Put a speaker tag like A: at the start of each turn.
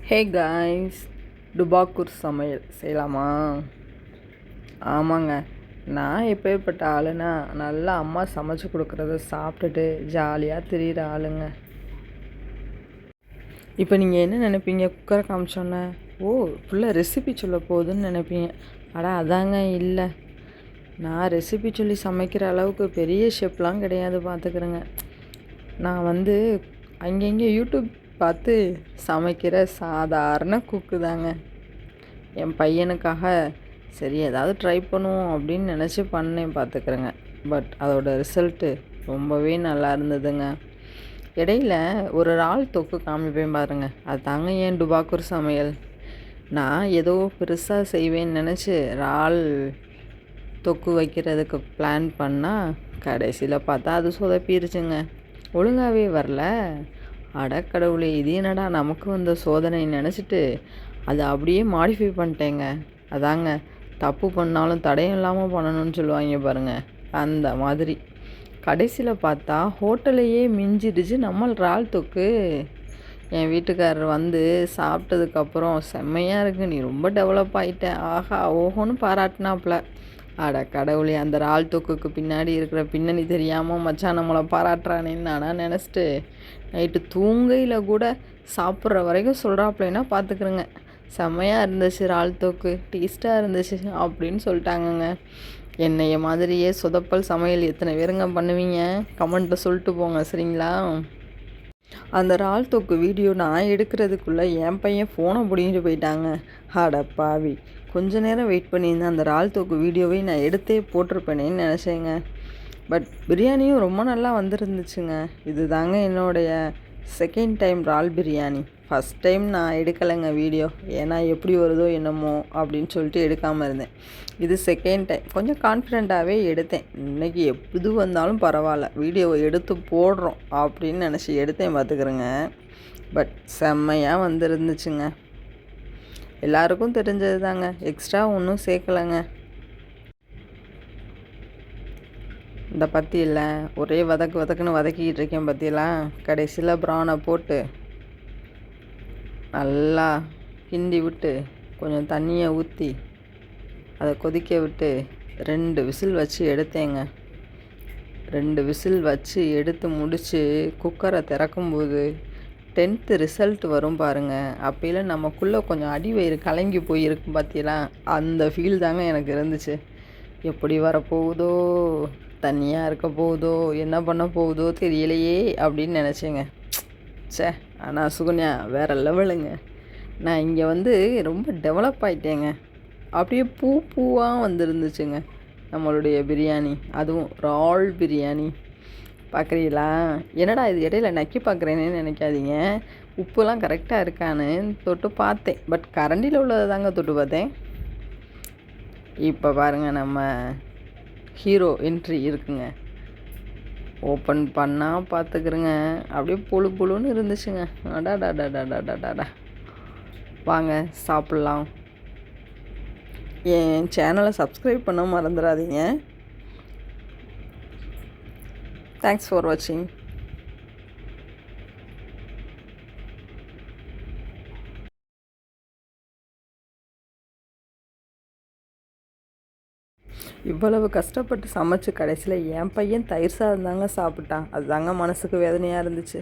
A: Hey guys, டுபாக்கூர் சமையல் செய்யலாமா? ஆமாங்க. நான் எப்பேற்பட்ட ஆளுன்னா, நல்லா அம்மா சமைச்சு கொடுக்குறத சாப்பிட்டுட்டு ஜாலியாக திரியிற ஆளுங்க. இப்போ நீங்கள் என்ன நினைப்பீங்க? குக்கரை காமிச்சோன்னே, ஓ ஃபுல்லாக ரெசிபி சொல்ல போகுதுன்னு நினைப்பீங்க. அதாங்க இல்லை. நான் ரெசிபி சொல்லி சமைக்கிற அளவுக்கு பெரிய ஷெஃப்லாம் கிடையாது, பார்த்துக்கிறேங்க. நான் அங்கங்கே யூடியூப் பார்த்து சமைக்கிற சாதாரண குக்கு தாங்க. என் பையனுக்காக சரி ஏதாவது ட்ரை பண்ணுவோம் அப்படின்னு நினச்சி பண்ணேன், பார்த்துக்கிறேங்க. பட் அதோட ரிசல்ட்டு ரொம்பவே நல்லா இருந்ததுங்க. இடையில ஒரு இறால் தொக்கு காமிப்பேன் பாருங்க, அது தாங்க என் டுபாக்கூர் சமையல். நான் ஏதோ பெருசாக செய்வேன்னு நினச்சி இறால் தொக்கு வைக்கிறதுக்கு பிளான் பண்ணால் கடைசியில் பார்த்தா அது சொதப்பிருச்சுங்க. ஒழுங்காகவே வரல. அடக்கடவுளே, இது என்னடா நமக்கு வந்த சோதனை நினச்சிட்டு அதை அப்படியே மாடிஃபை பண்ணிட்டேங்க. அதாங்க, தப்பு பண்ணாலும் தடையும் இல்லாமல் பண்ணணும்னு சொல்லுவாங்க பாருங்கள், அந்த மாதிரி. கடைசியில் பார்த்தா ஹோட்டலையே மிஞ்சிடுச்சு நம்ம இறால் தொக்கு. என் வீட்டுக்காரர் சாப்பிட்டதுக்கப்புறம் செம்மையாக இருக்குது, நீ ரொம்ப டெவலப் ஆகிட்ட, ஆஹா ஓஹோன்னு பாராட்டினாப்புல. அட கடவுளே, அந்த இறால் தொக்குக்கு பின்னாடி இருக்கிற பின்னணி தெரியாமல் மச்சான் நம்மளை பாராட்டுறானேன்னு நானாக நினச்சிட்டு நைட்டு தூங்கையில் கூட சாப்பிட்ற வரைக்கும் சொல்கிறாப்புலன்னா பார்த்துக்குறேங்க. செம்மையாக இருந்துச்சு இறால் தொக்கு, டேஸ்ட்டாக இருந்துச்சு அப்படின்னு சொல்லிட்டாங்கங்க. என்னைய மாதிரியே சொதப்பல் சமையல் எத்தனை பேருங்க பண்ணுவீங்க? கமெண்ட்டில் சொல்லிட்டு போங்க, சரிங்களா? அந்த இறால் தொக்கு வீடியோ நான் எடுக்கிறதுக்குள்ளே என் பையன் ஃபோனை பிடிங்கிட்டு போயிட்டாங்க. அட பாவி, கொஞ்ச நேரம் வெயிட் பண்ணியிருந்தேன், அந்த இறால் தொக்கு வீடியோவை நான் எடுத்தே போட்டிருப்பேனேன்னு நினச்சேங்க. பட் பிரியாணியும் ரொம்ப நல்லா வந்துருந்துச்சுங்க. இது தாங்க என்னுடைய செகண்ட் டைம் இறால் பிரியாணி. ஃபஸ்ட் டைம் நான் எடுக்கலைங்க வீடியோ, ஏன்னா எப்படி வருதோ என்னமோ அப்படின்னு சொல்லிட்டு எடுக்காமல் இருந்தேன். இது செகண்ட் டைம் கொஞ்சம் கான்ஃபிடெண்ட்டாகவே எடுத்தேன். இன்றைக்கி எது வந்தாலும் பரவாயில்ல, வீடியோவை எடுத்து போடுறோம் அப்படின்னு நினச்சி எடுத்தேன், பார்த்துக்கிறேங்க. பட் செம்மையாக வந்துருந்துச்சுங்க. எல்லாருக்கும் தெரிஞ்சது தாங்க, எக்ஸ்ட்ரா ஒன்றும் சேர்க்கலைங்க. இந்த பற்றியில் ஒரே வதக்குன்னு வதக்கிக்கிட்டு இருக்கேன் பற்றியெல்லாம். கடைசியில் ப்ரானை போட்டு நல்லா கிண்டி விட்டு கொஞ்சம் தண்ணியை ஊற்றி அதை கொதிக்க விட்டு 2 விசில் வச்சு எடுத்தேங்க. 2 விசில் வச்சு எடுத்து முடித்து குக்கரை திறக்கும்போது 10th ரிசல்ட் வரும் பாருங்கள். அப்போலாம் நமக்குள்ளே கொஞ்சம் அடி வயிறு கலங்கி போயிருக்கும் பார்த்தீங்களா, அந்த ஃபீல் தாங்க எனக்கு இருந்துச்சு. எப்படி வரப்போகுதோ, தனியாக இருக்க போகுதோ, என்ன பண்ண போகுதோ தெரியலையே அப்படின்னு நினச்சேங்க. சே, ஆனால் சுகன்யா வேறு லெவலுங்க. நான் இங்கே ரொம்ப டெவலப் ஆகிட்டேங்க. அப்படியே பூவாக வந்துருந்துச்சுங்க நம்மளுடைய பிரியாணி, அதுவும் இறால் பிரியாணி. பார்க்குறீங்களா? என்னடா இது இடையில நக்கி பார்க்குறேன்னு நினைக்காதீங்க. உப்புலாம் கரெக்டாக இருக்கான்னு தொட்டு பார்த்தேன். பட் கரண்டியில் உள்ளதை தாங்க தொட்டு பார்த்தேன். இப்போ பாருங்கள், நம்ம ஹீரோ என்ட்ரி இருக்குங்க. ஓப்பன் பண்ணால் பார்த்துக்கிறேங்க, அப்படியே புழுன்னு இருந்துச்சுங்க. அடாடாடாடாடாடாடா. வாங்க சாப்பிட்லாம். என் சேனலை சப்ஸ்கிரைப் பண்ண மறந்துடாதீங்க. தேங்க்ஸ் ஃபார் வாட்சிங். இவ்வளவு கஷ்டப்பட்டு சமைச்சு கடைசியில் என் பையன் தயிர் சாதம் தாங்க சாப்பிட்டான். அது தாங்க மனசுக்கு வேதனையாக இருந்துச்சு.